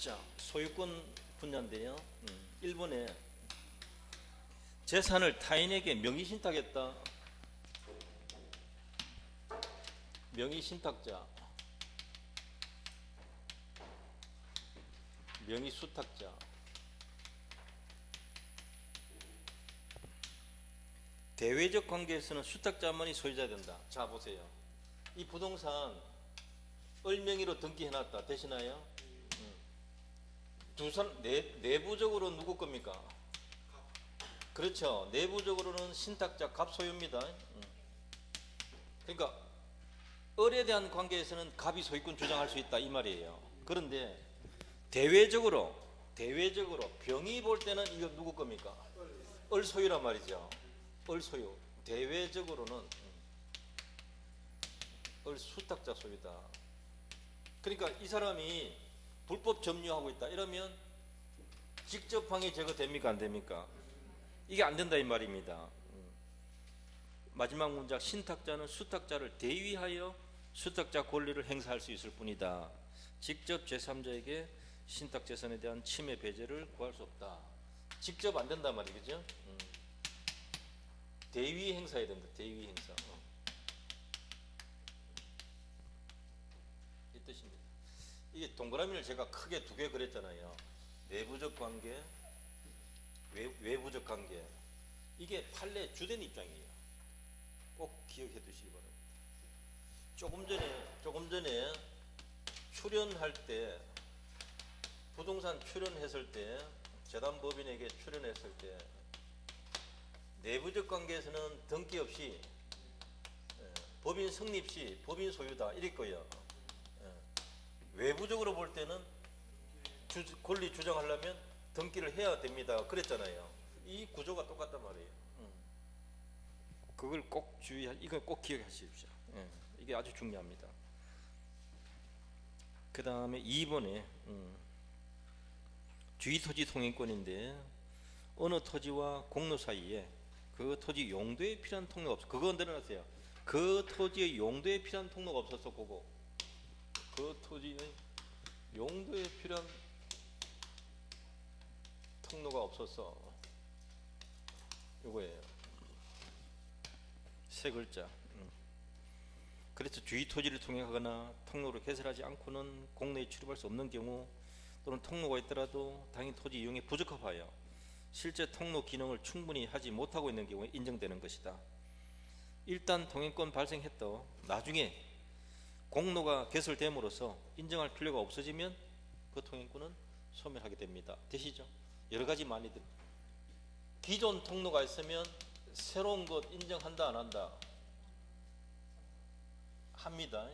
자, 소유권 분야인데요. 1번에 재산을 타인에게 명의신탁했다. 명의신탁자, 명의수탁자. 대외적 관계에서는 수탁자만이 소유자 된다. 자, 보세요. 이 부동산 을명의로 등기해놨다. 되시나요? 두 사람 내부적으로 누구 겁니까? 그렇죠. 내부적으로는 신탁자 갑소유입니다. 그러니까 을에 대한 관계에서는 갑이 소유권 주장할 수 있다 이 말이에요. 그런데 대외적으로 병이 볼 때는 이거 누구 겁니까? 을 소유란 말이죠. 을 소유. 대외적으로는 을 수탁자 소유다. 그러니까 이 사람이 불법 점유하고 있다 이러면 직접 방해 제거됩니까 안 됩니까? 이게 안 된다 이 말입니다. 마지막 문장, 신탁자는 수탁자를 대위하여 수탁자 권리를 행사할 수 있을 뿐이다. 직접 제3자에게 신탁재산에 대한 침해 배제를 구할 수 없다. 직접 안 된단 말이죠. 대위 행사해야 된다. 대위 행사. 이 뜻입니다. 이게 동그라미를 제가 크게 두 개 그렸잖아요. 내부적 관계, 외부적 관계. 이게 판례 주된 입장이에요. 꼭 기억해 두시기 바랍니다. 조금 전에 출연할 때, 부동산 출연했을 때, 재단법인에게 출연했을 때 내부적 관계에서는 등기 없이 법인 성립 시 법인 소유다 이랬고요. 외부적으로 볼 때는 권리 주장하려면 등기를 해야 됩니다 그랬잖아요. 이 구조가 똑같단 말이에요. 그걸 꼭 이걸 꼭 기억하십시오. 이게 아주 중요합니다. 그 다음에 2번에 주의토지 통행권인데 어느 토지와 공로 사이에 그 토지 용도에 필요한 통로가 없어. 그거 내려놨어요. 그 토지의 용도에 필요한 통로가 없어서 그거. 그 토지의 용도에 필요한 통로가 없어서 이거예요. 세 글자. 그래서 주의 토지를 통행하거나 통로를 개설하지 않고는 공로에 출입할 수 없는 경우 또는 통로가 있더라도 당연 토지 이용에 부적합하여 실제 통로 기능을 충분히 하지 못하고 있는 경우에 인정되는 것이다. 일단 통행권 발생했다. 나중에 공로가 개설됨으로써 인정할 필요가 없어지면 그 통행권은 소멸하게 됩니다. 되시죠? 여러 가지 많이 기존 통로가 있으면 새로운 것 인정한다 안 한다? 합니다.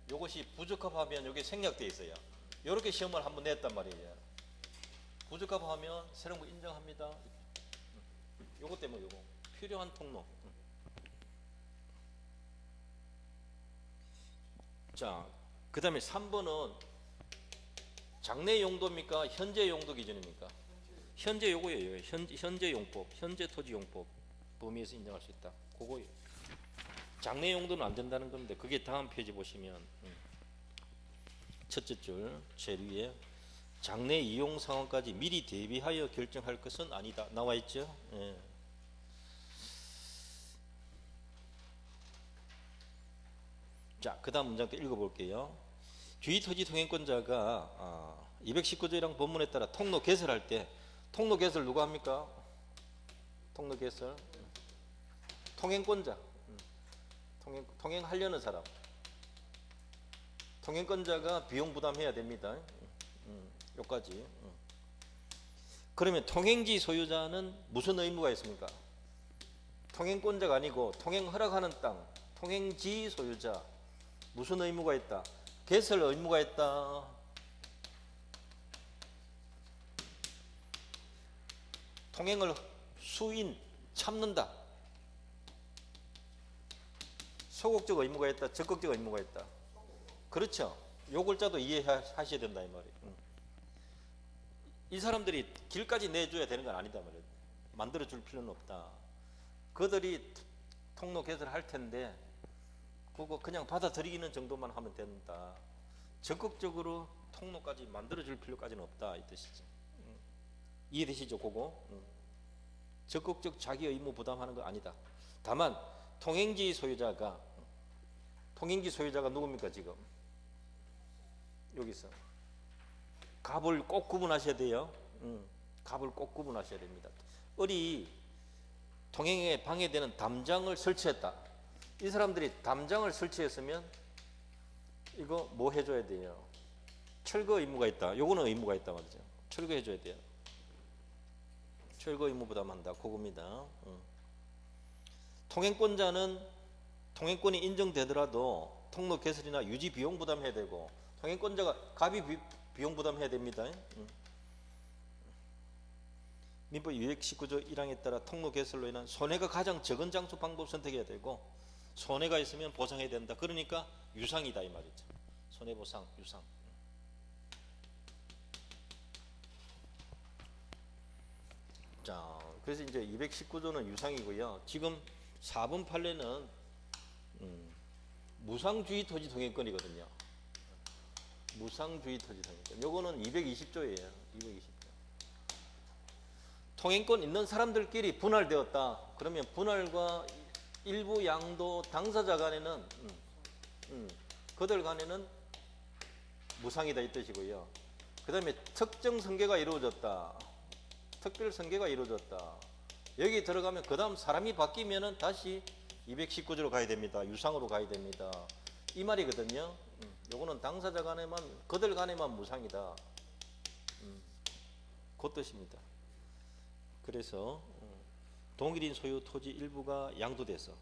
이것이 부적합하면 이게 생략되어 있어요. 이렇게 시험을 한번 냈단 말이에요. 부적합하면 새로운 거 인정합니다. 요거 때문에 요거 필요한 통로. 자, 그 다음에 3번은 장래 용도입니까? 현재 용도 기준입니까? 현재 요거예요. 현재 용법, 현재 토지 용법 범위에서 인정할 수 있다. 그거예요. 장래 용도는 안 된다는 건데 그게 다음 페이지 보시면 첫째 줄 제일 위에 장래 이용 상황까지 미리 대비하여 결정할 것은 아니다 나와 있죠. 예. 자, 그 다음 문장 또 읽어볼게요. 주의토지 통행권자가 219조의 법문에 따라 통로 개설할 때 통로 개설 누가 합니까? 통로 개설 통행권자, 통행하려는 사람, 통행권자가 비용 부담해야 됩니다. 여기까지. 그러면 통행지 소유자는 무슨 의무가 있습니까? 통행권자가 아니고 통행 허락하는 땅, 통행지 소유자 무슨 의무가 있다? 개설 의무가 있다. 통행을 참는다. 소극적 의무가 있다. 적극적 의무가 있다. 그렇죠. 요 글자도 이해하셔야 된다 이 말이에요. 이 사람들이 길까지 내줘야 되는 건 아니다 말이에요. 만들어줄 필요는 없다. 그들이 통로 개설할 텐데 그거 그냥 받아들이는 정도만 하면 된다. 적극적으로 통로까지 만들어줄 필요까지는 없다 이 뜻이지. 이해되시죠? 그거 적극적 자기 의무 부담하는 거 아니다. 다만 통행지 소유자가 누굽니까 지금? 여기서 갑을 꼭 구분하셔야 돼요. 갑을 꼭 구분하셔야 됩니다. 을이 통행에 방해되는 담장을 설치했다. 이 사람들이 담장을 설치했으면 이거 뭐 해줘야 돼요? 철거 의무가 있다. 요거는 의무가 있다 말이죠. 철거해줘야 돼요. 철거 의무 부담한다. 그겁니다. 통행권자는 통행권이 인정되더라도 통로 개설이나 유지 비용 부담해야 되고, 통행권자가 갑이 비용 부담해야 됩니다. 민법 219조 1항에 따라 통로 개설로 인한 손해가 가장 적은 장소 방법 선택해야 되고, 손해가 있으면 보상해야 된다. 그러니까 유상이다 이 말이죠. 손해보상, 유상. 자, 그래서 이제 219조는 유상이고요. 지금 4번 판례는 무상주의 토지 통행권이거든요. 무상주의 토지 통행권. 요거는 220조예요. 220조. 통행권 있는 사람들끼리 분할되었다. 그러면 분할과 일부 양도 당사자 간에는 그들 간에는 무상이다 이 뜻이고요. 그 다음에 특정 승계가 이루어졌다. 특별 승계가 이루어졌다. 여기 들어가면 그 다음 사람이 바뀌면은 다시 219조로 가야 됩니다. 유상으로 가야 됩니다. 이 말이거든요. 요거는 당사자 간에만, 그들 간에만 무상이다. 그 뜻입니다. 그래서 동일인 소유 토지 일부가 양도돼서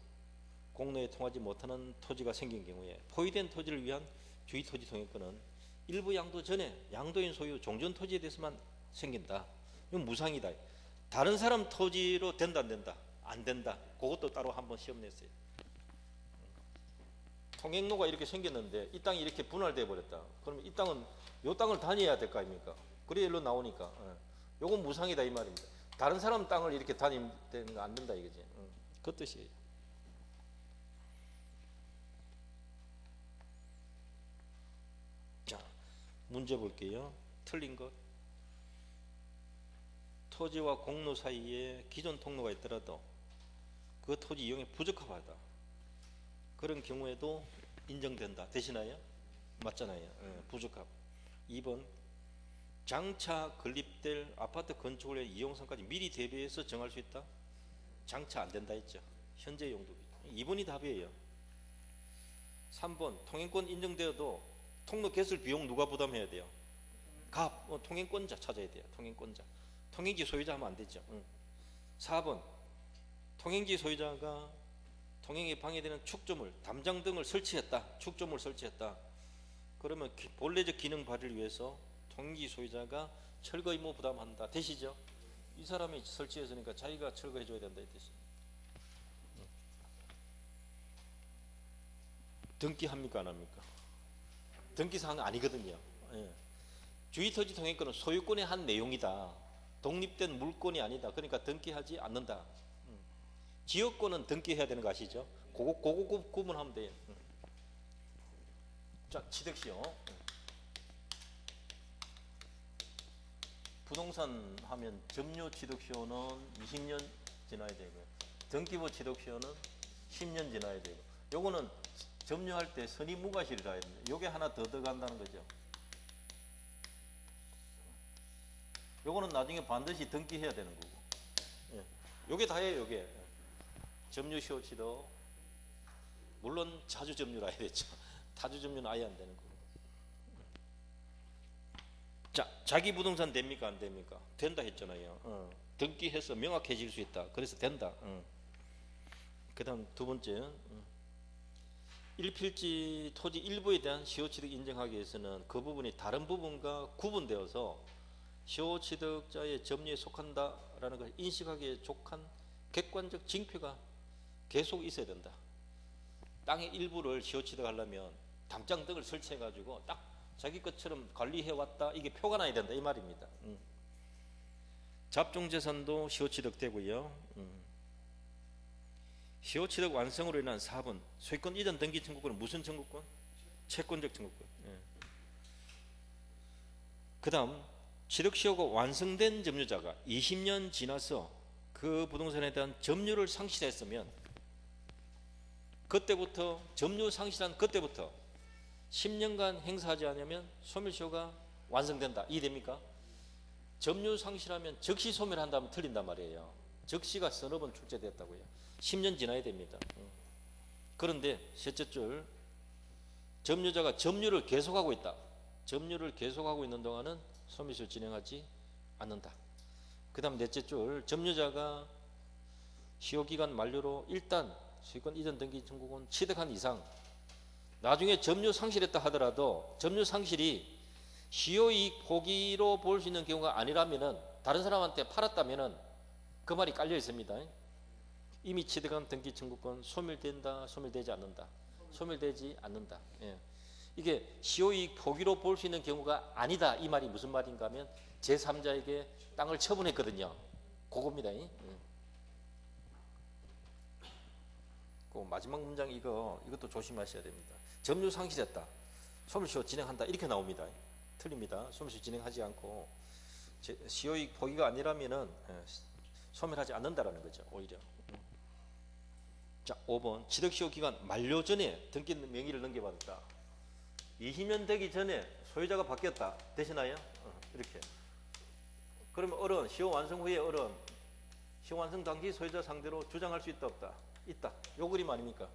공로에 통하지 못하는 토지가 생긴 경우에 포위된 토지를 위한 주의 토지 통행권은 일부 양도 전에 양도인 소유 종전 토지에 대해서만 생긴다. 이건 무상이다. 다른 사람 토지로 된다 안 된다? 안 된다. 그것도 따로 한번 시험 냈어요. 통행로가 이렇게 생겼는데 이 땅이 이렇게 분할돼 버렸다. 그러면 이 땅은 요 땅을 다녀야 될 거 아닙니까? 그래야 일로 나오니까. 요건 무상이다 이 말입니다. 다른 사람 땅을 이렇게 다니는 거 안 된다 이거지. 그 뜻이에요. 자, 문제 볼게요. 틀린 것. 토지와 공로 사이에 기존 통로가 있더라도 그 토지 이용에 부적합하다. 그런 경우에도 인정된다. 되시나요? 맞잖아요. 부적합. 2번 장차 건립될 아파트 건축을 위해 이용성까지 미리 대비해서 정할 수 있다. 장차 안 된다 했죠. 현재 용도. 2번이 답이에요. 3번 통행권 인정되어도 통로 개설 비용 누가 부담해야 돼요? 갑. 통행권자 찾아야 돼요. 통행권자. 통행지 소유자 하면 안 되죠. 4번 통행지 소유자가 통행에 방해되는 축조물, 담장 등을 설치했다. 축조물 설치했다. 그러면 본래적 기능 발휘를 위해서 통행지 소유자가 철거 의무 부담한다. 되시죠? 이 사람이 설치했으니까 자기가 철거해 줘야 된다 이 뜻입니다. 등기합니까 안 합니까? 등기사항 아니거든요. 주의토지 통행권은 소유권의 한 내용이다. 독립된 물권이 아니다. 그러니까 등기하지 않는다. 지역권은 등기해야 되는 거 아시죠? 그거 구분하면 돼요. 자, 취득시효. 부동산 하면 점유 취득시효는 20년 지나야 되고요. 등기부 취득시효는 10년 지나야 되고. 요거는 점유할 때 선의무과실이라 해야 됩니다. 요게 하나 더 들어간다는 거죠. 요거는 나중에 반드시 등기해야 되는 거고. 요게 다예요, 요게. 점유시효 취득. 물론 자주 점유라 해야 되죠. 타주 점유는 아예 안 되는 거고. 자, 자기 부동산 됩니까 안 됩니까? 된다 했잖아요. 등기해서 명확해질 수 있다. 그래서 된다. 그다음 두 번째. 일필지 토지 일부에 대한 시효취득 인정하기 위해서는 그 부분이 다른 부분과 구분되어서 시효취득자의 점유에 속한다라는 것을 인식하기에 족한 객관적 징표가 계속 있어야 된다. 땅의 일부를 시효취득하려면 담장 등을 설치해가지고 딱 자기 것처럼 관리해왔다. 이게 표가 나야 된다 이 말입니다. 잡종재산도 시효취득되고요. 시효취득 완성으로 인한 4번 소유권 이전 등기 청구권은 무슨 청구권? 채권적 청구권. 다음 취득시효가 완성된 점유자가 20년 지나서 그 부동산에 대한 점유를 상실했으면 그때부터 점유 상실한 그때부터 10년간 행사하지 않으면 소멸시효가 완성된다. 이해됩니까? 점유 상실하면 즉시 소멸한다면 틀린단 말이에요. 즉시가 서너 번 출제됐다고요. 10년 지나야 됩니다. 그런데 셋째 줄, 점유자가 점유를 계속하고 있다. 점유를 계속하고 있는 동안은 소멸시효 진행하지 않는다. 그 다음 넷째 줄, 점유자가 시효기간 만료로 일단 소유권 이전 등기 청구권 취득한 이상 나중에 점유 상실했다 하더라도 점유 상실이 시효이익 포기로 볼 수 있는 경우가 아니라면은 다른 사람한테 팔았다면은 그 말이 깔려 있습니다. 이미 취득한 등기 청구권 소멸된다, 소멸되지 않는다. 소멸되지 않는다. 예. 이게 시효이익 포기로 볼 수 있는 경우가 아니다. 이 말이 무슨 말인가 하면 제3자에게 땅을 처분했거든요. 그겁니다. 그 마지막 문장 이것도 조심하셔야 됩니다. 점유 상실했다. 소멸시효 진행한다. 이렇게 나옵니다. 틀립니다. 소멸시효 진행하지 않고 시효이익 포기가 아니라면은 소멸하지 않는다라는 거죠. 오히려. 자, 5번 취득시효 기간 만료 전에 등기 명의를 넘겨받았다. 20년 되기 전에 소유자가 바뀌었다. 되시나요? 이렇게. 그러면 어른 시효 완성 후에 어른 시효 완성 당시 소유자 상대로 주장할 수 있다 없다? 있다. 요 그림 아닙니까?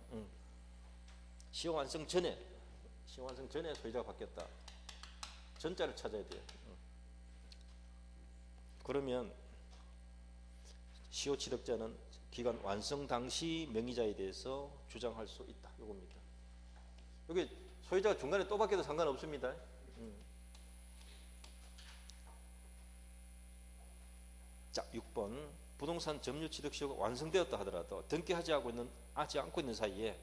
시효 완성 전에 소유자가 바뀌었다. 전자를 찾아야 돼요. 그러면 시효 취득자는 기간 완성 당시 명의자에 대해서 주장할 수 있다. 요겁니다. 여기 소유자가 중간에 또 바뀌어도 상관없습니다. 자, 6번 부동산 점유 취득 시효가 완성되었다 하더라도 등기하지 않고 있는 사이에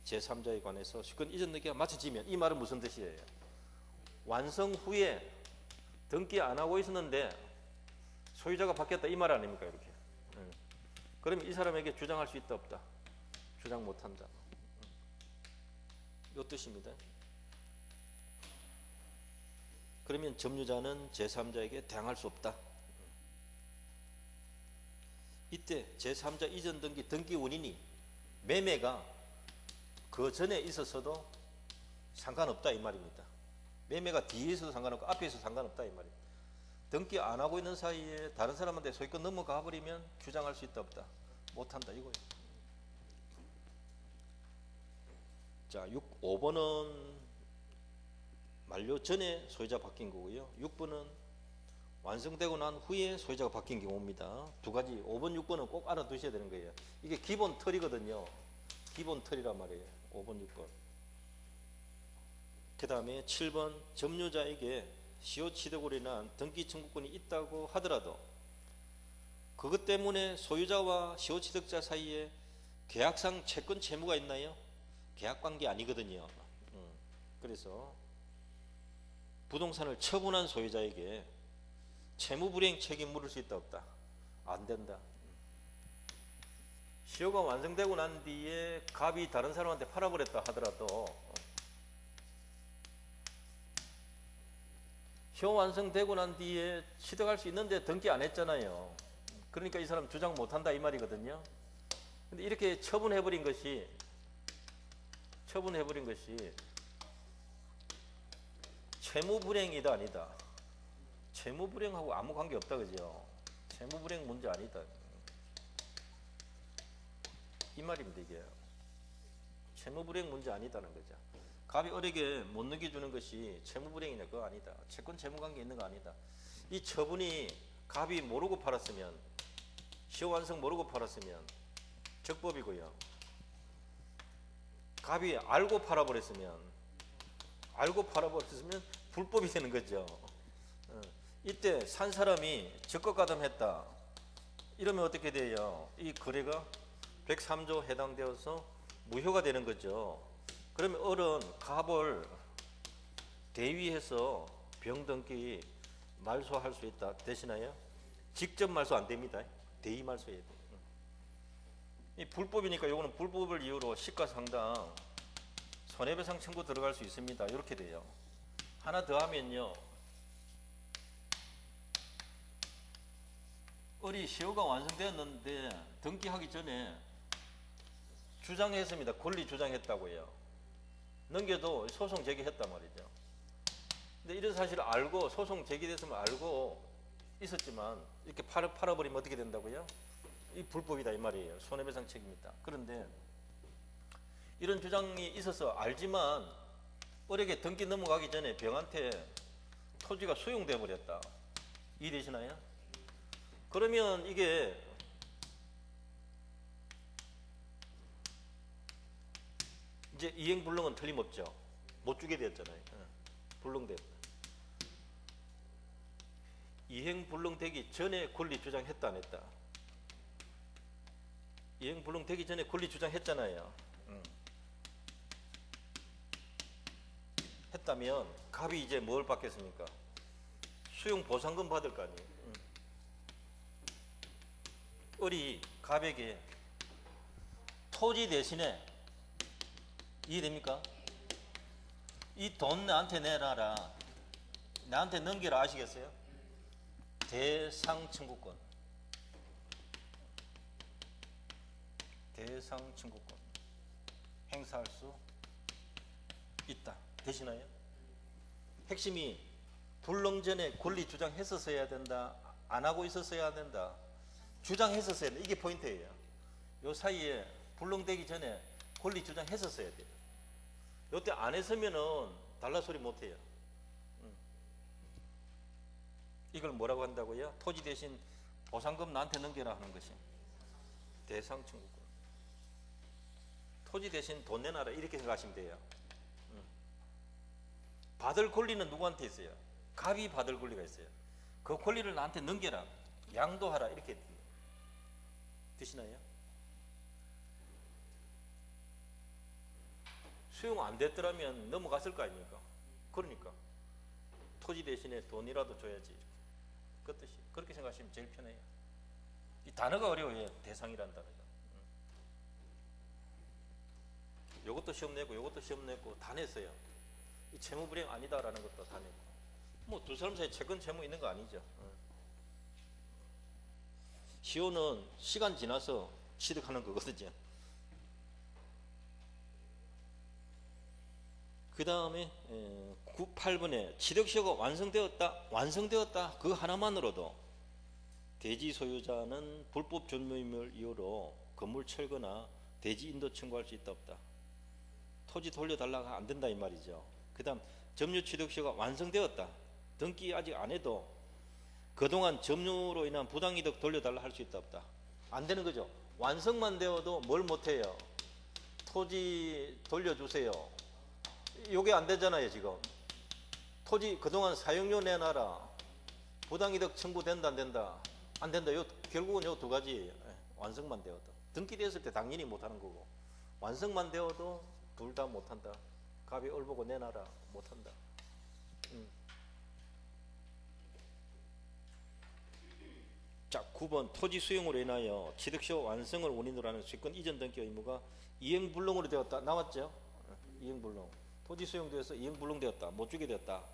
제3자에 관해서 시권 이전 등기가 마쳐지면 이 말은 무슨 뜻이에요? 완성 후에 등기 안 하고 있었는데 소유자가 바뀌었다 이 말 아닙니까? 이렇게. 그러면 이 사람에게 주장할 수 있다 없다? 주장 못한다. 이 뜻입니다. 그러면 점유자는 제3자에게 대항할 수 없다. 이때 제3자 이전 등기 원인이 매매가 그 전에 있었어도 상관없다 이 말입니다. 매매가 뒤에 있어도 상관없고 앞에 있어도 상관없다 이 말입니다. 등기 안 하고 있는 사이에 다른 사람한테 소유권 넘어가 버리면 주장할 수 있다 없다? 못한다 이거예요. 자, 5번은 만료 전에 소유자 바뀐 거고요. 6번은 완성되고 난 후에 소유자가 바뀐 경우입니다. 두 가지 5번, 6번은 꼭 알아두셔야 되는 거예요. 이게 기본 틀이거든요. 기본 틀이란 말이에요. 5번, 6번. 그 다음에 7번 점유자에게 시효 취득으로 인한 등기 청구권이 있다고 하더라도 그것 때문에 소유자와 시효 취득자 사이에 계약상 채권 채무가 있나요? 계약관계 아니거든요. 그래서 부동산을 처분한 소유자에게 채무불이행 책임 물을 수 있다 없다? 안 된다. 시효가 완성되고 난 뒤에 갑이 다른 사람한테 팔아버렸다 하더라도 시효 완성되고 난 뒤에 취득할 수 있는데 등기 안 했잖아요. 그러니까 이 사람 주장 못한다 이 말이거든요. 근데 이렇게 처분해버린 것이 채무불이행이다 아니다? 채무불이행하고 아무 관계 없다 그죠? 채무불이행 문제 아니다 이 말입니다. 이게 채무불이행 문제 아니다는 거죠. 갑이 어리게 못 넘겨주는 것이 채무불이행이냐 그거 아니다. 채권 채무관계 있는 거 아니다. 이 처분이 갑이 모르고 팔았으면 시효 완성 모르고 팔았으면 적법이고요. 갑이 알고 팔아버렸으면 불법이 되는 거죠. 이때 산 사람이 적극가담했다. 이러면 어떻게 돼요? 이 거래가 103조 해당되어서 무효가 되는 거죠. 그러면 어른 갑을 대위해서 병등기 말소할 수 있다. 되시나요? 직접 말소 안 됩니다. 대위 말소해야 돼요. 이 불법이니까 이거는 불법을 이유로 시가상당 손해배상 청구 들어갈 수 있습니다. 이렇게 돼요. 하나 더 하면요. 을이 시효가 완성되었는데 등기하기 전에 주장했습니다. 권리 주장했다고요. 넘겨도 소송 제기했단 말이죠. 근데 이런 사실을 알고 소송 제기됐으면 알고 있었지만 이렇게 팔아버리면 어떻게 된다고요? 이 불법이다 이 말이에요. 손해배상 책임이다. 그런데 이런 주장이 있어서 알지만 을에게 등기 넘어가기 전에 병한테 토지가 수용돼 버렸다. 이해되시나요? 그러면 이게 이제 이행불능은 틀림없죠. 못 주게 되었잖아요. 불능됐다. 이행불능되기 전에 권리 주장했다 안 했다? 이행불능되기 전에 권리 주장했잖아요. 했다면 갑이 이제 뭘 받겠습니까? 수용 보상금 받을 거 아니에요. 을이 갑에게 토지 대신에, 이해됩니까? 이 돈 나한테 내놔라, 나한테 넘기라, 아시겠어요? 대상 청구권. 대상 청구권 행사할 수 있다. 되시나요? 핵심이 불능 전에 권리 주장했었어야 된다, 안 하고 있었어야 된다, 주장했었어야 된다. 이게 포인트예요. 요 사이에 불능되기 전에 권리 주장했었어야 돼요. 요때 안 했으면은 달라 소리 못 해요. 이걸 뭐라고 한다고요? 토지 대신 보상금 나한테 넘겨라 하는 것이 대상 청구권. 토지 대신 돈 내놔라 이렇게 생각하시면 돼요. 받을 권리는 누구한테 있어요? 갑이 받을 권리가 있어요. 그 권리를 나한테 넘겨라, 양도하라 이렇게 되시나요? 수용 안 됐더라면 넘어갔을 거 아닙니까? 그러니까 토지 대신에 돈이라도 줘야지. 그 뜻이. 그렇게 생각하시면 제일 편해요. 이 단어가 어려워요. 대상이라는 단어가. 요것도 시험 내고 요것도 시험 내고 다 냈어요. 이 채무불이행 아니다라는 것도 다 내고. 뭐 두 사람 사이에 채권 채무 있는 거 아니죠. 시효는 시간 지나서 취득하는 거거든요. 그 다음에 8번에 취득시효가 완성되었다 그 하나만으로도 대지 소유자는 불법 존모임을 이유로 건물 철거나 대지 인도 청구할 수 있다 없다. 토지 돌려달라가 안 된다 이 말이죠. 그 다음 점유 취득시효가 완성되었다, 등기 아직 안 해도 그동안 점유로 인한 부당이득 돌려달라 할 수 있다 없다. 안 되는 거죠. 완성만 되어도 뭘 못해요? 토지 돌려주세요. 요게 안 되잖아요. 지금 토지 그동안 사용료 내놔라, 부당이득 청구된다 안 된다? 안 된다. 결국은 요 두 가지. 완성만 되어도, 등기됐을 때 당연히 못하는 거고, 완성만 되어도 둘 다 못한다. 갑이 얼보고 내놔라, 못한다. 자, 9번 토지 수용으로 인하여 취득시효 완성을 원인으로 하는 소유권 이전 등기 의무가 이행불능으로 되었다. 나왔죠? 이행불능. 토지 수용되어서 이행불능되었다, 못 주게 되었다.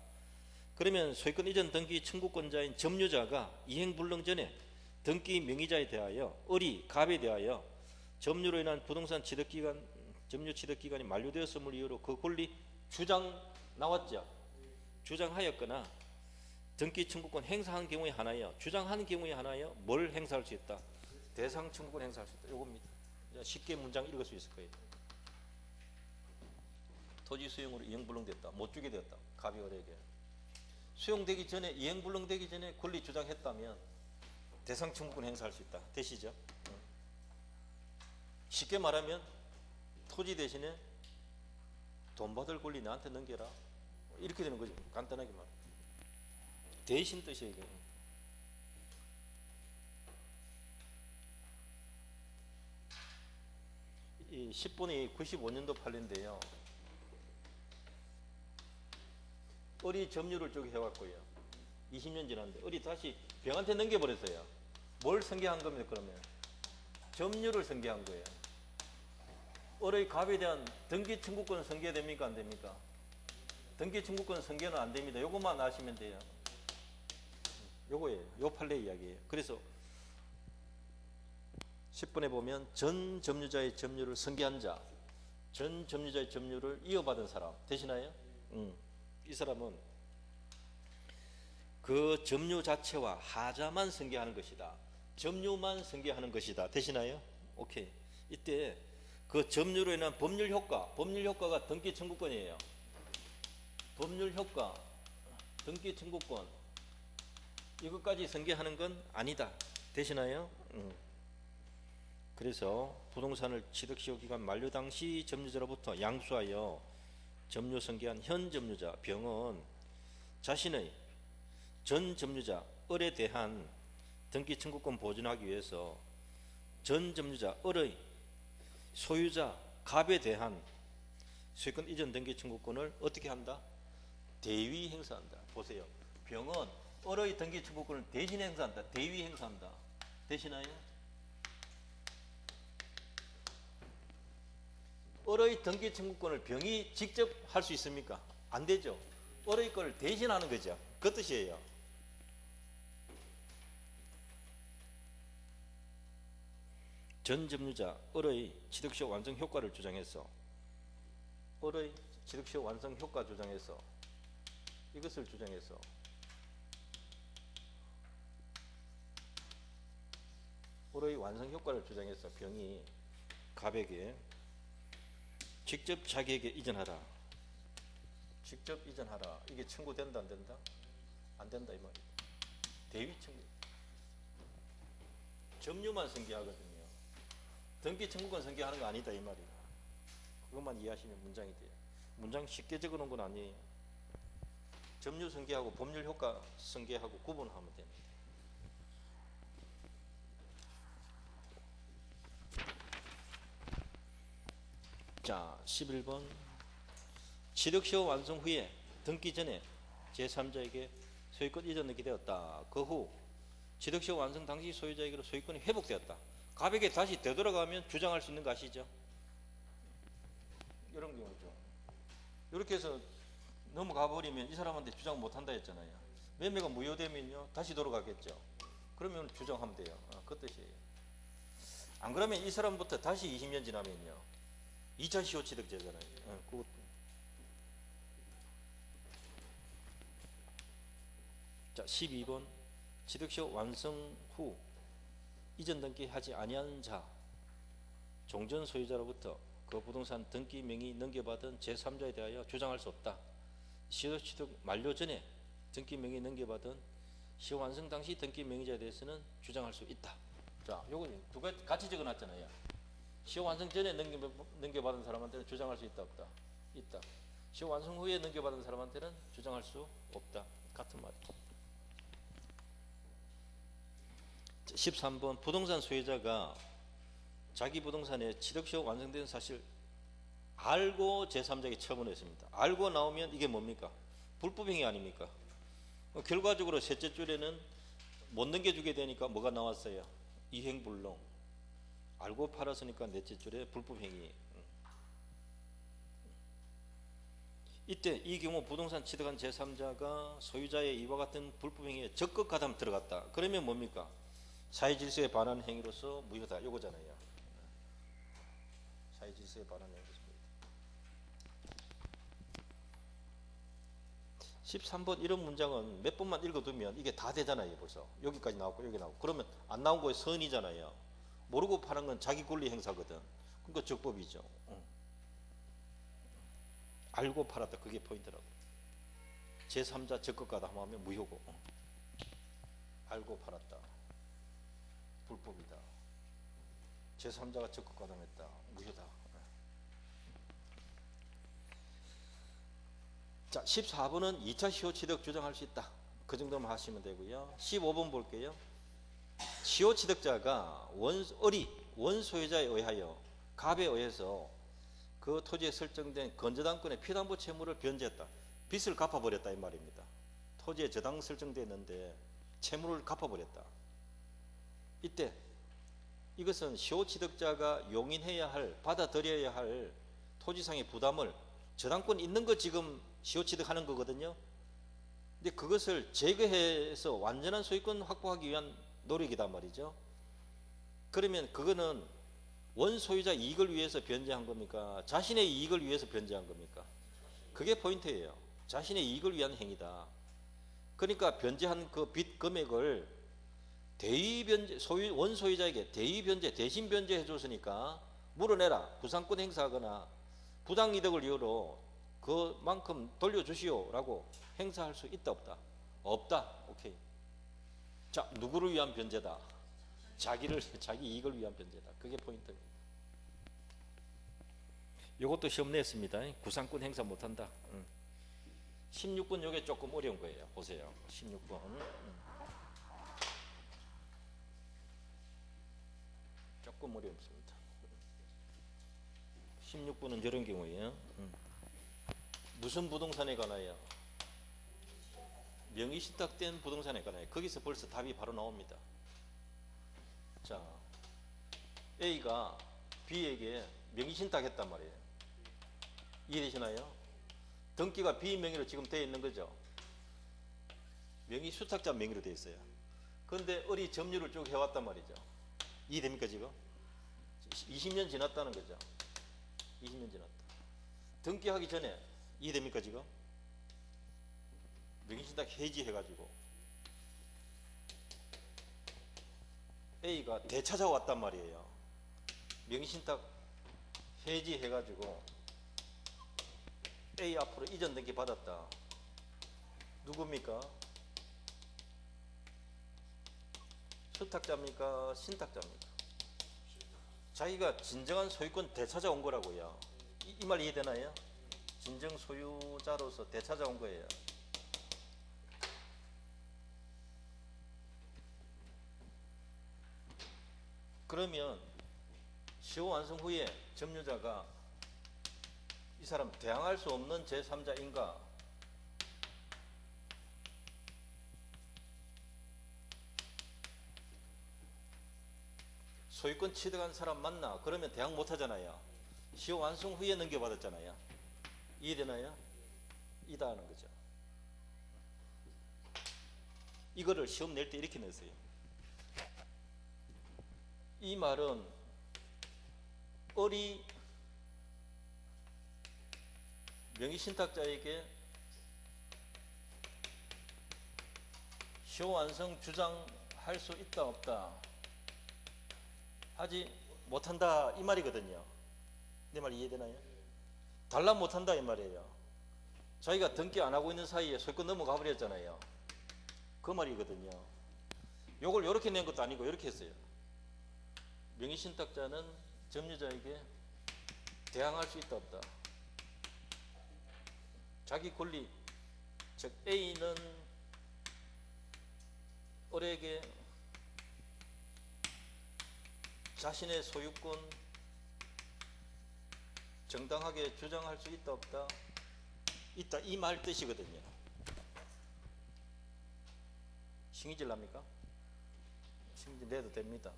그러면 소유권 이전 등기 청구권자인 점유자가 이행불능 전에 등기 명의자에 대하여 을이 갑에 대하여 점유로 인한 부동산 취득기간, 점유 취득기간이 만료되었음을 이유로 그 권리 주장 나왔죠? 주장하였거나 등기 청구권 행사한 경우에 하나여, 주장한 경우에 하나여 뭘 행사할 수 있다? 대상 청구권 행사할 수 있다. 요겁니다. 쉽게 문장 읽을 수 있을 거예요. 토지 수용으로 이행불능됐다, 못 주게 되었다. 갑이 을에게 수용되기 전에, 이행불능되기 전에 권리 주장했다면 대상 청구권 행사할 수 있다. 되시죠? 쉽게 말하면 토지 대신에 돈 받을 권리 나한테 넘겨라, 이렇게 되는 거죠. 간단하게 말하면 대신 뜻이에요. 이 10번이 95년도 판례인데요. 을이 점유를 쭉 해왔고요. 20년 지났는데 을이 다시 병한테 넘겨버렸어요. 뭘 승계한 겁니까? 그러면 점유를 승계한 거예요. 을의 갑에 대한 등기 청구권 승계됩니까? 안 됩니까? 등기 청구권 승계는 안 됩니다. 요것만 아시면 돼요. 요거예요. 요 판례 이야기예요. 그래서 10번에 보면 전 점유자의 점유를 승계한 자, 전 점유자의 점유를 이어받은 사람 되시나요? 이 사람은 그 점유 자체와 하자만 승계하는 것이다. 점유만 승계하는 것이다. 되시나요? 오케이. 이때 그 점유로 인한 법률 효과가 등기 청구권이에요. 법률 효과, 등기 청구권 이것까지 승계하는 건 아니다. 되시나요? 그래서 부동산을 취득시효 기간 만료 당시 점유자로부터 양수하여 점유 승계한 현 점유자 병은 자신의 전 점유자 을에 대한 등기 청구권 보존하기 위해서 전 점유자 을의 소유자 갑에 대한 소유권 이전 등기 청구권을 어떻게 한다? 대위 행사한다. 보세요. 병은 을의 등기 청구권을 대신 행사한다. 대위 행사한다. 되시나요? 을의 등기 청구권을 병이 직접 할 수 있습니까? 안 되죠. 을의 걸 대신하는 거죠. 그 뜻이에요. 전 점유자 을의 취득시효 완성 효과를 주장해서 을의 취득시효 완성 효과 주장해서 이것을 주장해서 을의 완성 효과를 주장해서 병이 갑에게 직접 자기에게 이전하라. 직접 이전하라. 이게 청구된다 안 된다? 안 된다 이 말이에요. 대위 청구. 점유만 승계하거든요. 등기 청구권 승계하는 거 아니다 이 말이에요. 그것만 이해하시면 문장이 돼요. 문장 쉽게 적어놓은 건 아니에요. 점유 승계하고 법률 효과 승계하고 구분하면 됩니다. 자, 11번 취득시효 완성 후에 등기 전에 제3자에게 소유권 이전이 되었다. 그 후 취득시효 완성 당시 소유자에게로 소유권이 회복되었다. 갑에게 다시 되돌아가면 주장할 수 있는 거 아시죠? 이런 경우죠. 이렇게 해서 넘어가 버리면 이 사람한테 주장 못한다 했잖아요. 매매가 무효되면요 다시 돌아가겠죠. 그러면 주장하면 돼요. 그 뜻이에요. 안 그러면 이 사람부터 다시 20년 지나면요 2차 시효 취득제잖아요. 그것도. 자, 12번 취득시효 완성 후 이전 등기하지 아니한 자 종전 소유자로부터 그 부동산 등기 명의 넘겨받은 제3자에 대하여 주장할 수 없다. 시효 취득 만료 전에 등기 명의 넘겨받은 시효 완성 당시 등기 명의자에 대해서는 주장할 수 있다. 자, 요거 두 가지 같이 적어놨잖아요. 시효 완성 전에 넘겨받은 사람한테는 주장할 수 있다 없다? 있다. 시효 완성 후에 넘겨받은 사람한테는 주장할 수 없다. 같은 말이죠. 13번 부동산 소유자가 자기 부동산에 취득시효 완성된 사실 알고 제3자에게 처분했습니다. 알고 나오면 이게 뭡니까? 불법행위 아닙니까? 결과적으로 셋째 줄에는 못 넘겨주게 되니까 뭐가 나왔어요? 이행불능. 알고 팔았으니까 넷째 줄에 불법행위. 이때 이 경우 부동산 취득한 제3자가 소유자의 이와 같은 불법행위에 적극 가담 들어갔다. 그러면 뭡니까? 사회질서에 반하는 행위로서 무효다. 요거잖아요. 사회질서에 반하는 행위로서 무효다. 13번 이런 문장은 몇 번만 읽어두면 이게 다 되잖아요. 벌써 여기까지 나왔고 여기 나오고. 그러면 안 나온 거에 선이잖아요. 모르고 파는 건 자기 권리 행사거든. 그러니까 적법이죠. 알고 팔았다. 그게 포인트라고. 제3자 적극 가담하면 무효고. 알고 팔았다. 불법이다. 제3자가 적극 가담했다. 무효다. 자, 14번은 2차 시효 취득 주장할 수 있다. 그 정도만 하시면 되고요. 15번 볼게요. 시효 취득자가 원소유자에 의하여 갑에 의해서 그 토지에 설정된 건저당권의 피담보 채무를 변제했다. 빚을 갚아버렸다 이 말입니다. 토지에 저당 설정되어 있는데 채무를 갚아버렸다. 이때 이것은 시효 취득자가 용인해야 할, 받아들여야 할 토지상의 부담을 저당권 있는 거 지금 시효 취득하는 거거든요. 근데 그것을 제거해서 완전한 소유권 확보하기 위한 노력이단 말이죠. 그러면 그거는 원소유자 이익을 위해서 변제한 겁니까? 자신의 이익을 위해서 변제한 겁니까? 그게 포인트예요. 자신의 이익을 위한 행위다. 그러니까 변제한 그 빚 금액을 대위 변제, 원소유자에게 대위 변제, 대신 변제해 줬으니까 물어내라. 부상권 행사하거나 부당이득을 이유로 그만큼 돌려주시오라고 행사할 수 있다 없다? 없다. 오케이. 자, 누구를 위한 변제다? 자기 이익을 위한 변제다. 그게 포인트입니다. 이것도 시험 냈습니다. 구상권 행사 못한다. 16번 요게 조금 어려운 거예요. 보세요. 16번. 조금 어렵습니다. 16번은 이런 경우에요. 무슨 부동산에 관하여? 명의신탁된 부동산에 관하여. 거기서 벌써 답이 바로 나옵니다. 자, A가 B에게 명의신탁했단 말이에요. 이해되시나요? 등기가 B 명의로 지금 되어 있는 거죠. 명의수탁자 명의로 되어 있어요. 그런데 어리 점유를 쭉 해왔단 말이죠. 이해됩니까 지금? 20년 지났다는 거죠. 20년 지났다. 등기하기 전에 이해됩니까 지금? 명의신탁 해지해가지고 A가 되찾아왔단 말이에요. 명의신탁 해지해가지고 A 앞으로 이전 등기 받았다. 누굽니까? 수탁자입니까? 신탁자입니까? 자기가 진정한 소유권 되찾아온 거라고요. 이 말 이해되나요? 진정 소유자로서 되찾아온 거예요. 그러면 시효 완성 후에 점유자가 이 사람 대항할 수 없는 제3자인가? 소유권 취득한 사람 맞나? 그러면 대항 못 하잖아요. 시효 완성 후에 넘겨받았잖아요. 이해되나요? 이다 하는 거죠. 이거를 시험 낼 때 이렇게 냈어요. 이 말은 어리 명의신탁자에게 시효 완성 주장할 수 있다 없다? 하지 못한다 이 말이거든요. 내 말 이해되나요? 달라 못한다 이 말이에요. 자기가 등기 안 하고 있는 사이에 소유권 넘어가 버렸잖아요. 그 말이거든요. 요걸 이렇게 낸 것도 아니고 이렇게 했어요. 명의신탁자는 점유자에게 대항할 수 있다 없다? 자기 권리, 즉 A는 을에게 자신의 소유권 정당하게 주장할 수 있다 없다? 있다 이 말 뜻이거든요. 신의질 납니까? 신의질 내도 됩니다.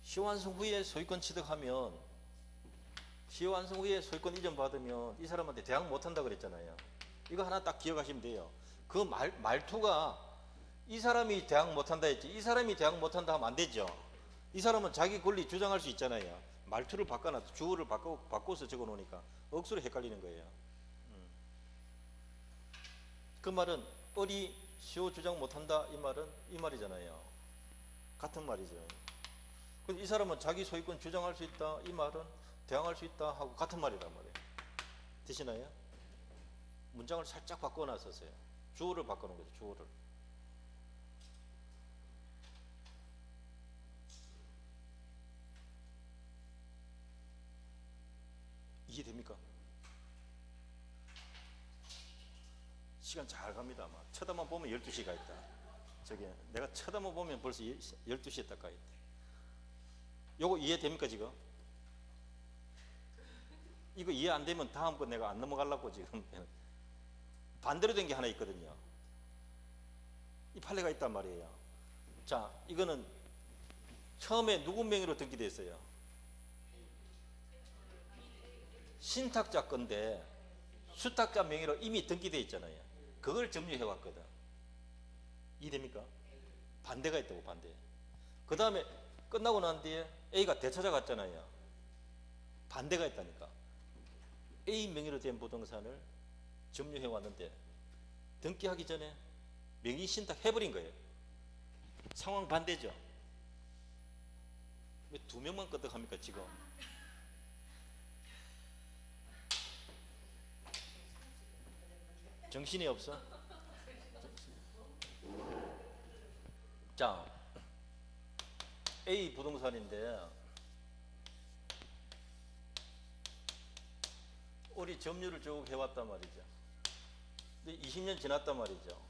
시효 완성 후에 소유권 취득하면 시효 완성 후에 소유권 이전 받으면 이 사람한테 대항 못한다 그랬잖아요. 이거 하나 딱 기억하시면 돼요. 그 말투가 이 사람이 대항 못한다 했지 이 사람이 대항 못한다 하면 안 되죠. 이 사람은 자기 권리 주장할 수 있잖아요. 말투를 바꿔놔서 주어를 바꿔서 적어 놓으니까 억수로 헷갈리는 거예요. 그 말은 어리 시효 주장 못한다 이 말은 이 말이잖아요. 같은 말이죠. 이 사람은 자기 소유권 주장할 수 있다 이 말은 대항할 수 있다 하고 같은 말이란 말이에요. 되시나요? 문장을 살짝 바꿔놨었어요. 주어를 바꿔놓은 거죠. 주어를. 이해됩니까? 시간 잘 갑니다. 아마 쳐다만 보면 12시가 있다. 저기 내가 쳐다만 보면 벌써 12시에 딱 가있다. 요거 이해됩니까 지금? 이거 이해 안 되면 다음 거 내가 안 넘어가려고 지금 반대로 된 게 하나 있거든요. 이 판례가 있단 말이에요. 자, 이거는 처음에 누구 명의로 등기되어 있어요? 신탁자 건데 수탁자 명의로 이미 등기되어 있잖아요. 그걸 점유해 왔거든. 이해됩니까? 반대가 있다고, 반대. 그 다음에 끝나고 난 뒤에 A가 되찾아갔잖아요. 반대가 있다니까. A 명의로 된 부동산을 점유해 왔는데 등기하기 전에 명의 신탁 해버린 거예요. 상황 반대죠. 왜 두 명만 끄떡합니까 지금? 정신이 없어? 자, A 부동산인데 우리 점유를 쭉 해왔단 말이죠. 근데 20년 지났단 말이죠.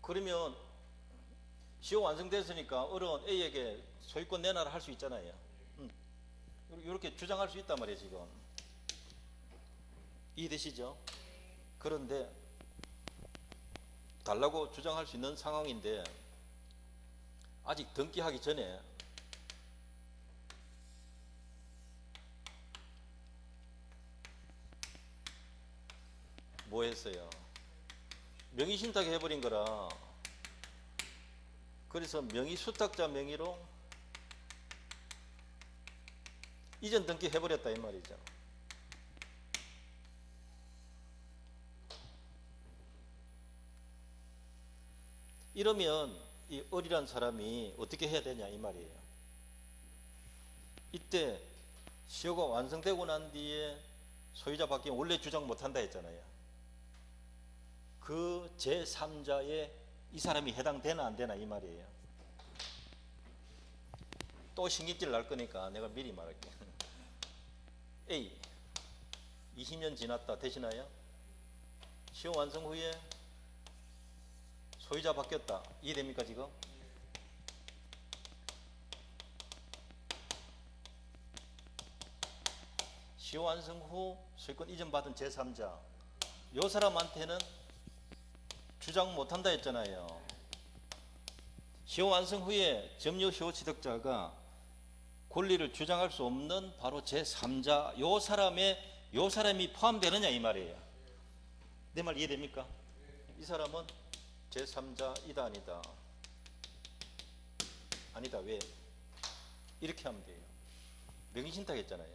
그러면 시효 완성됐으니까 어려운 A에게 소유권 내놔라 할 수 있잖아요. 이렇게 주장할 수 있단 말이에요 지금. 이해되시죠? 그런데 달라고 주장할 수 있는 상황인데 아직 등기하기 전에 뭐 했어요? 명의신탁 해버린 거라. 그래서 명의수탁자 명의로 이전 등기 해버렸다 이 말이죠. 이러면 이 어리란 사람이 어떻게 해야 되냐 이 말이에요. 이때 시효가 완성되고 난 뒤에 소유자 바뀌면 원래 주장 못한다 했잖아요. 그 제3자에 이 사람이 해당되나 안 되나 이 말이에요. 또 신경질 날 거니까 내가 미리 말할게. A 20년 지났다 되시나요? 시효 완성 후에 소유자 바뀌었다. 이해됩니까 지금? 시효 완성 후 소유권 이전받은 제3자 요 사람한테는 주장 못한다 했잖아요. 시효 완성 후에 점유 시효 취득자가 권리를 주장할 수 없는 바로 제3자 요 사람이 포함되느냐 이 말이에요. 내 말 이해됩니까? 이 사람은 제3자이다 아니다? 아니다. 왜? 이렇게 하면 돼요. 명의신탁 했잖아요.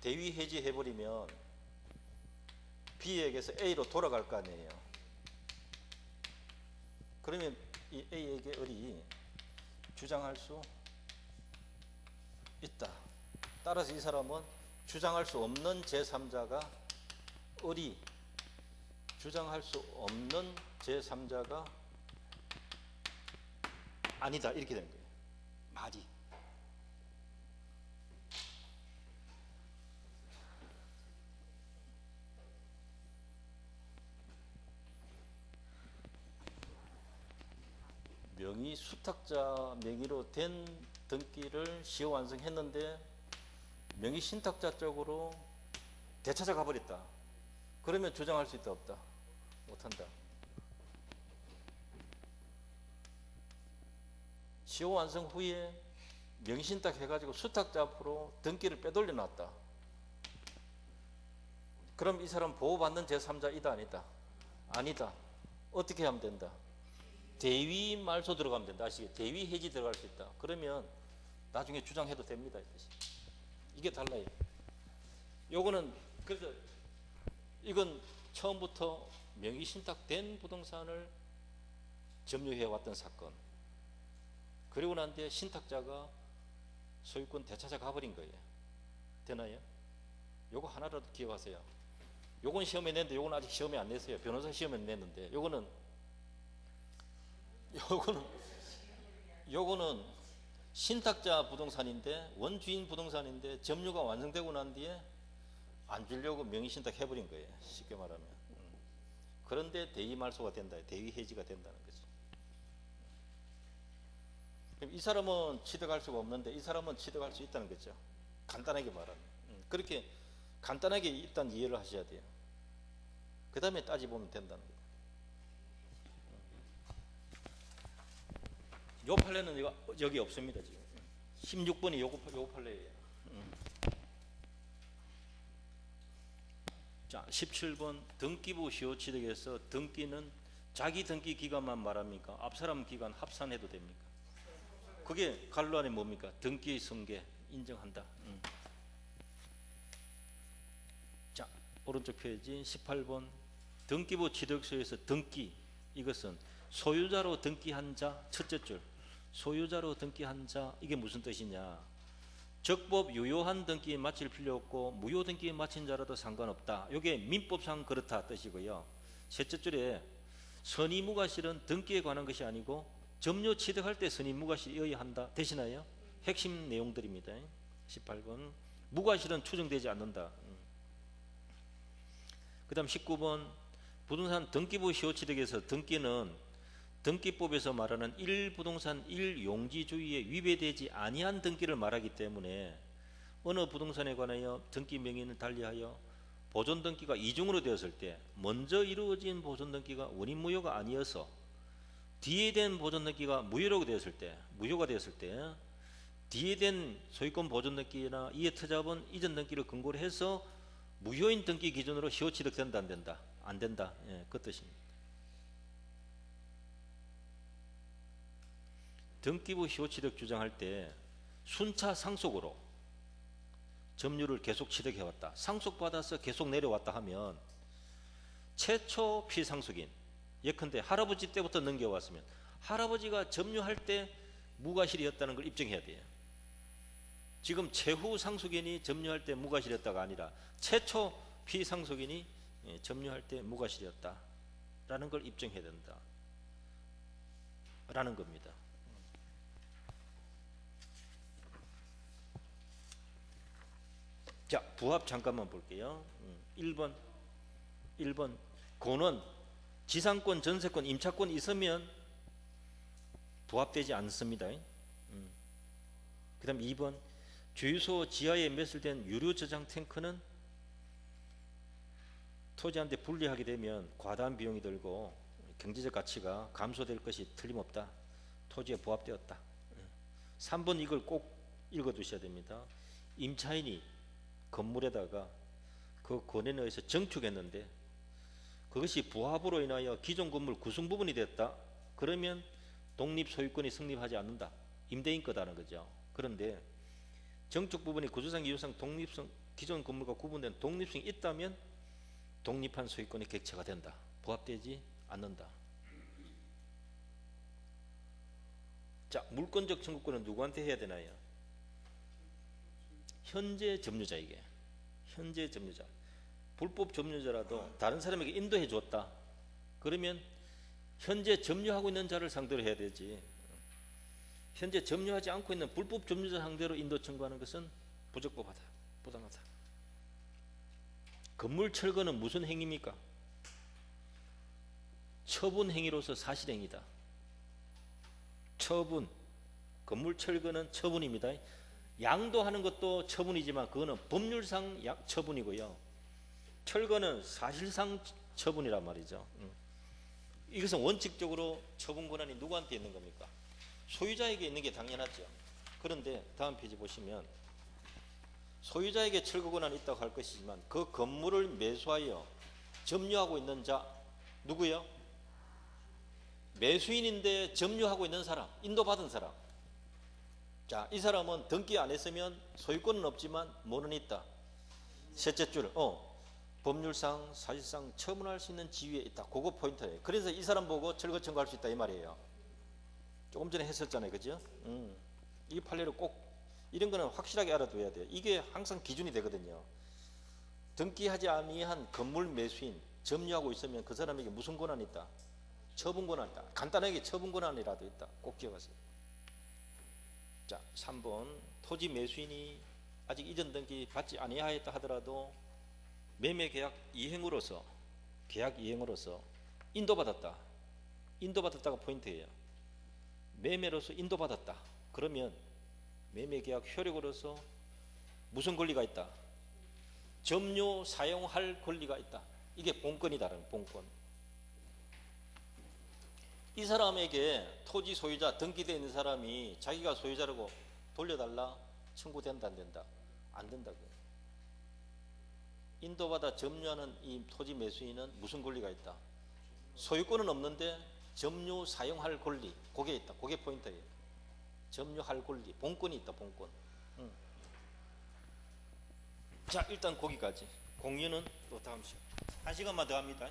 대위 해지해버리면 B에게서 A로 돌아갈 거 아니에요. 그러면 이 A에게 을이 주장할 수 있다. 따라서 이 사람은 주장할 수 없는 제3자가 을이 주장할 수 없는 제3자가 아니다 이렇게 되는 거예요. 말이. 명의 수탁자 명의로 된 등기를 시효 완성했는데 명의 신탁자 쪽으로 되찾아 가버렸다. 그러면 주장할 수 있다 없다? 못한다. 시효 완성 후에 명의 신탁 해가지고 수탁자 앞으로 등기를 빼돌려 놨다. 그럼 이 사람 보호받는 제3자이다 아니다? 아니다. 어떻게 하면 된다? 대위 말소 들어가면 된다. 아시겠죠? 대위 해지 들어갈 수 있다. 그러면 나중에 주장해도 됩니다. 이게 달라요. 요거는 그래서 이건 처음부터 명의 신탁된 부동산을 점유해 왔던 사건. 그리고 난 뒤에 신탁자가 소유권 되찾아 가버린 거예요. 되나요? 요거 하나라도 기억하세요. 요건 시험에 냈는데 요건 아직 시험에 안 냈어요. 변호사 시험에 냈는데 요거는 신탁자 부동산인데 원주인 부동산인데 점유가 완성되고 난 뒤에 안 주려고 명의신탁 해버린 거예요. 쉽게 말하면. 그런데 대위 말소가 된다. 대위 해지가 된다는 거죠. 그럼 이 사람은 취득할 수가 없는데 이 사람은 취득할 수 있다는 거죠. 간단하게 말하면. 그렇게 간단하게 일단 이해를 하셔야 돼요. 그 다음에 따져보면 된다는 거예요. 요 판례는 여기 없습니다. 지금 16번이 요거 판례예요. 자, 17번 등기부 시효취득에서 등기는 자기 등기 기간만 말합니까? 앞사람 기간 합산해도 됩니까? 그게 갈로 안에 뭡니까? 등기 승계 인정한다. 자, 오른쪽 페이지 18번 등기부 취득서에서 등기, 이것은 소유자로 등기한 자, 첫째 줄 소유자로 등기한 자, 이게 무슨 뜻이냐? 적법 유효한 등기에 마칠 필요 없고 무효 등기에 마친 자라도 상관없다. 이게 민법상 그렇다 뜻이고요. 셋째 줄에 선의무과실은 등기에 관한 것이 아니고 점유 취득할 때 선의무과실이어야 한다. 되시나요? 핵심 내용들입니다. 18번 무과실은 추정되지 않는다. 그 다음 19번 부동산 등기부 시효취득에서 등기는 등기법에서 말하는 1부동산 1용지주의에 위배되지 아니한 등기를 말하기 때문에 어느 부동산에 관하여 등기 명의는 달리하여 보존 등기가 이중으로 되었을 때 먼저 이루어진 보존 등기가 원인 무효가 아니어서 뒤에 된 보존 등기가 무효가 되었을 때 뒤에 된 소유권 보존 등기나 이해 투자분 이전 등기를 근거로 해서 무효인 등기 기준으로 시효취득된다 안 된다? 안 된다. 예, 그 뜻입니다. 등기부 시효취득 주장할 때 순차 상속으로 점유를 계속 취득해왔다, 상속받아서 계속 내려왔다 하면 최초 피상속인, 예컨대 할아버지 때부터 넘겨왔으면 할아버지가 점유할 때 무과실이었다는 걸 입증해야 돼요. 지금 최후 상속인이 점유할 때 무과실이었다가 아니라 최초 피상속인이 점유할 때 무과실이었다라는 걸 입증해야 된다 라는 겁니다. 자, 부합 잠깐만 볼게요. 1번 고는 지상권, 전세권, 임차권 있으면 부합되지 않습니다. 그 다음 2번 주유소 지하에 매설된 유료 저장 탱크는 토지한테 분리하게 되면 과다한 비용이 들고 경제적 가치가 감소될 것이 틀림없다. 토지에 부합되었다. 3번 이걸 꼭 읽어두셔야 됩니다. 임차인이 건물에다가 그 권한에 의해서 증축했는데 그것이 부합으로 인하여 기존 건물 구성 부분이 됐다. 그러면 독립 소유권이 성립하지 않는다. 임대인 거다는 거죠. 그런데 정축 부분이 구조상 이유상 독립성, 기존 건물과 구분된 독립성이 있다면 독립한 소유권이 객체가 된다. 부합되지 않는다. 자, 물권적 청구권은 누구한테 해야 되나요? 현재 점유자에게. 현재 점유자. 불법 점유자라도 다른 사람에게 인도해 줬다. 그러면 현재 점유하고 있는 자를 상대로 해야 되지. 현재 점유하지 않고 있는 불법 점유자 상대로 인도 청구하는 것은 부적법하다. 부당하다. 건물 철거는 무슨 행위입니까? 처분 행위로서 사실행위다. 처분. 건물 철거는 처분입니다. 양도하는 것도 처분이지만 그거는 법률상 처분이고요. 철거는 사실상 처분이란 말이죠. 이것은 원칙적으로 처분 권한이 누구한테 있는 겁니까? 소유자에게 있는 게 당연하죠. 그런데 다음 페이지 보시면 소유자에게 철거 권한이 있다고 할 것이지만 그 건물을 매수하여 점유하고 있는 자 누구요? 매수인인데 점유하고 있는 사람, 인도받은 사람. 자, 이 사람은 등기 안 했으면 소유권은 없지만 뭐는 있다? 셋째 줄, 법률상 사실상 처분할 수 있는 지위에 있다. 그거 포인트예요. 그래서 이 사람 보고 철거 청구할 수 있다 이 말이에요. 조금 전에 했었잖아요, 그죠? 이 판례를 꼭 이런 거는 확실하게 알아둬야 돼요. 이게 항상 기준이 되거든요. 등기하지 아니한 건물 매수인 점유하고 있으면 그 사람에게 무슨 권한이 있다? 처분 권한이 있다. 간단하게 처분 권한이라도 있다. 꼭 기억하세요. 자, 3번 토지 매수인이 아직 이전 등기 받지 아니하였다 하더라도 매매 계약 이행으로서 인도받았다. 인도받았다가 포인트예요. 매매로서 인도받았다. 그러면 매매 계약 효력으로서 무슨 권리가 있다? 점유 사용할 권리가 있다. 이게 본권이다라는 본권. 이 사람에게 토지 소유자 등기되어 있는 사람이 자기가 소유자라고 돌려달라 청구된다 안 된다? 안 된다고요. 인도받아 점유하는 이 토지 매수인은 무슨 권리가 있다? 소유권은 없는데 점유 사용할 권리, 그게 있다. 그게 포인트예요. 점유할 권리, 본권이 있다. 본권. 자, 일단 거기까지. 공유는 또 다음 시간. 1시간만 더 합니다.